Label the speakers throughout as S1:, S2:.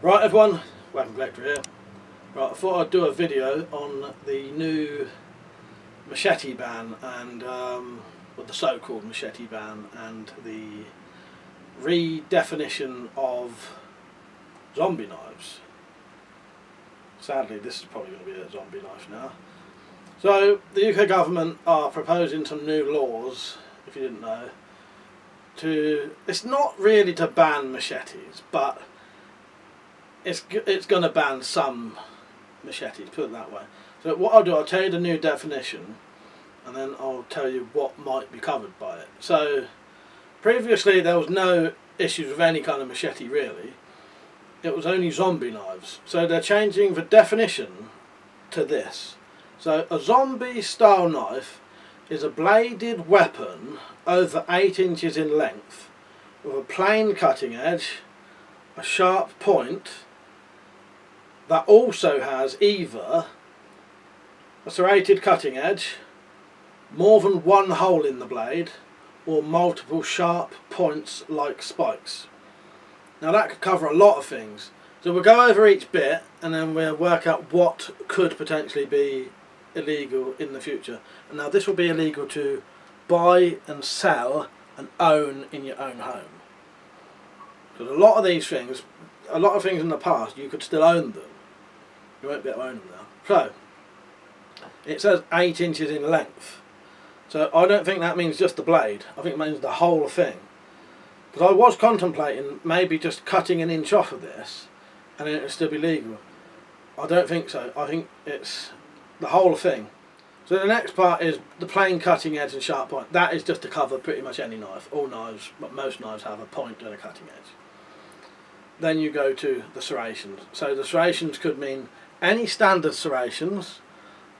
S1: Right everyone, WeaponCollector here. Right, I thought I'd do a video on the new machete ban and well, the so-called machete ban and the redefinition of zombie knives. Sadly, this is probably going to be a zombie knife now. So the UK government are proposing some new laws, if you didn't know, it's not really to ban machetes, but it's going to ban some machetes, put it that way. So what I'll do, I'll tell you the new definition and then I'll tell you what might be covered by it. So previously there was no issues with any kind of machete really, it was only zombie knives. So they're changing the definition to this. So a zombie style knife is a bladed weapon over 8 inches in length with a plain cutting edge, a sharp point that also has either a serrated cutting edge, more than one hole in the blade, or multiple sharp points like spikes. Now that could cover a lot of things. So we'll go over each bit and then we'll work out what could potentially be illegal in the future. And now this will be illegal to buy and sell and own in your own home. Because a lot of these things, a lot of things in the past, you could still own them. You won't be able to own them now. So, it says 8 inches in length. So I don't think that means just the blade. I think it means the whole thing. Because I was contemplating maybe just cutting an inch off of this and then it would still be legal. I don't think so. I think it's the whole thing. So the next part is the plain cutting edge and sharp point. That is just to cover pretty much any knife. All knives, but most knives have a point and a cutting edge. Then you go to the serrations. So the serrations could mean any standard serrations,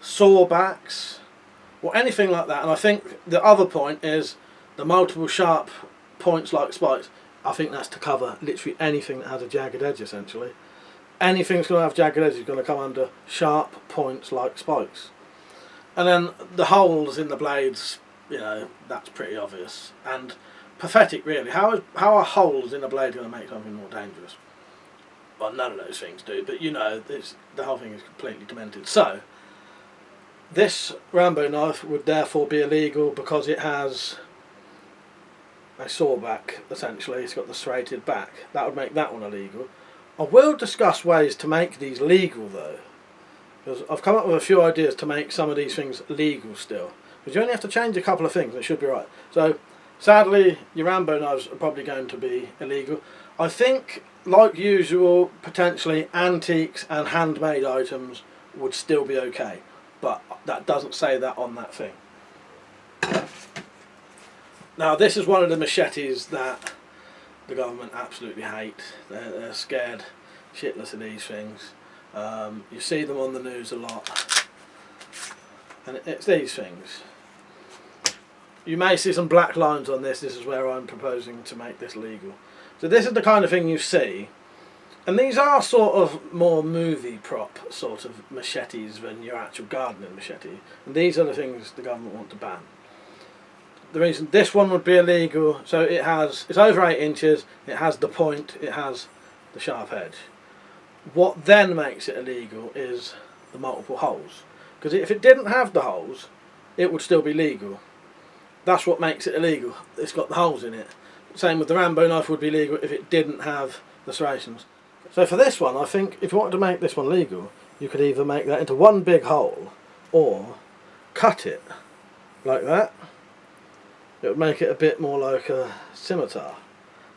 S1: sawbacks, or anything like that. And I think the other point is the multiple sharp points like spikes. I think that's to cover literally anything that has a jagged edge essentially. Anything that's going to have jagged edge is going to come under sharp points like spikes. And then the holes in the blades, you know, that's pretty obvious. And pathetic really. How are holes in a blade going to make something more dangerous? Well, none of those things do, but you know, the whole thing is completely demented. So, this Rambo knife would therefore be illegal because it has a sawback, essentially. It's got the serrated back. That would make that one illegal. I will discuss ways to make these legal though, because I've come up with a few ideas to make some of these things legal still. Because you only have to change a couple of things and it should be right. So, sadly, your Rambo knives are probably going to be illegal. I think, like usual, potentially antiques and handmade items would still be okay. But that doesn't say that on that thing. Now this is one of the machetes that the government absolutely hate. They're scared shitless of these things. You see them on the news a lot. And it's these things. You may see some black lines on this. This is where I'm proposing to make this legal. So this is the kind of thing you see. And these are sort of more movie prop sort of machetes than your actual gardening machete. And these are the things the government want to ban. The reason this one would be illegal, so it's over 8 inches, it has the point, it has the sharp edge. What then makes it illegal is the multiple holes. Because if it didn't have the holes, it would still be legal. That's what makes it illegal. It's got the holes in it. Same with the Rambo knife would be legal if it didn't have the serrations. So for this one, I think if you wanted to make this one legal, you could either make that into one big hole or cut it like that. It would make it a bit more like a scimitar.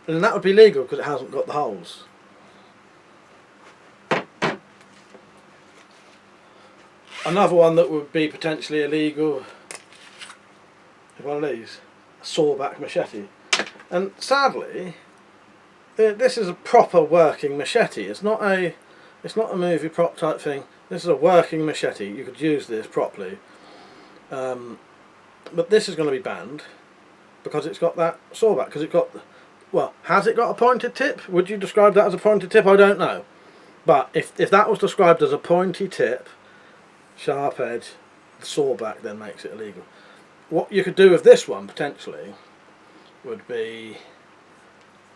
S1: And then that would be legal because it hasn't got the holes. Another one that would be potentially illegal is one of these, a sawback machete. And sadly, this is a proper working machete. It's not a movie prop type thing. This is a working machete. You could use this properly. But this is going to be banned because it's got that sawback. Because it's got, well, has it got a pointed tip? Would you describe that as a pointed tip? I don't know. But if that was described as a pointy tip, sharp edge, sawback then makes it illegal. What you could do with this one potentially would be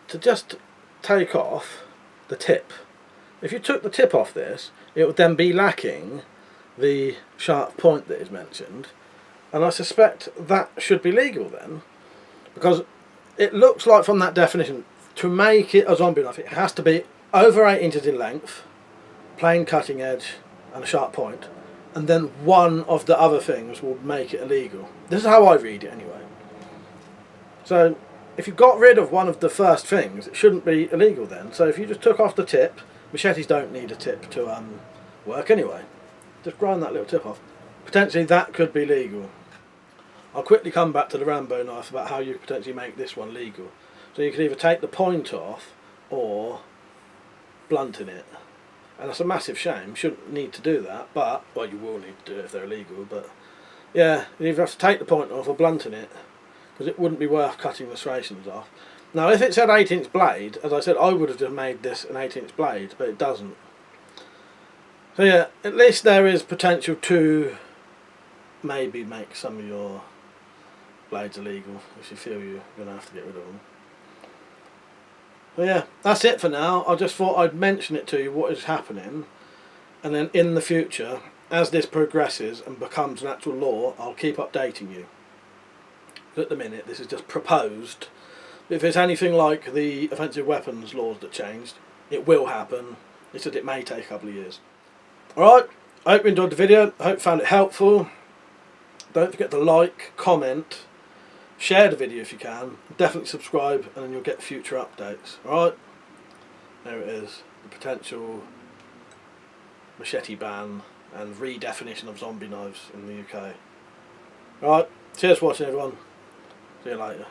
S1: to just take off the tip if you took the tip off this, it would then be lacking the sharp point that is mentioned, and I suspect that should be legal then, because it looks like from that definition, to make it a zombie knife, it has to be over 8 inches in length, plain cutting edge and a sharp point, and then one of the other things will make it illegal. This is how I read it anyway. So if you got rid of one of the first things, it shouldn't be illegal then. So if you just took off the tip, machetes don't need a tip to work anyway. Just grind that little tip off. Potentially that could be legal. I'll quickly come back to the Rambo knife about how you potentially make this one legal. So you can either take the point off or blunting it. And that's a massive shame. You shouldn't need to do that, but, well, you will need to do it if they're illegal, but yeah, you either have to take the point off or blunting it, because it wouldn't be worth cutting the serrations off. Now if it said 8-inch blade, as I said, I would have just made this an 8-inch blade, but it doesn't. So yeah, at least there is potential to maybe make some of your blades illegal if you feel you're going to have to get rid of them. But yeah, that's it for now. I just thought I'd mention it to you, what is happening, and then in the future, as this progresses and becomes an actual law, I'll keep updating you. But at the minute, this is just proposed. If it's anything like the offensive weapons laws that changed, it will happen. It's just it may take a couple of years. Alright, I hope you enjoyed the video. I hope you found it helpful. Don't forget to like, comment, share the video if you can. Definitely subscribe and then you'll get future updates. Alright, there it is. The potential machete ban and redefinition of zombie knives in the UK. Alright, cheers for watching everyone. See you later.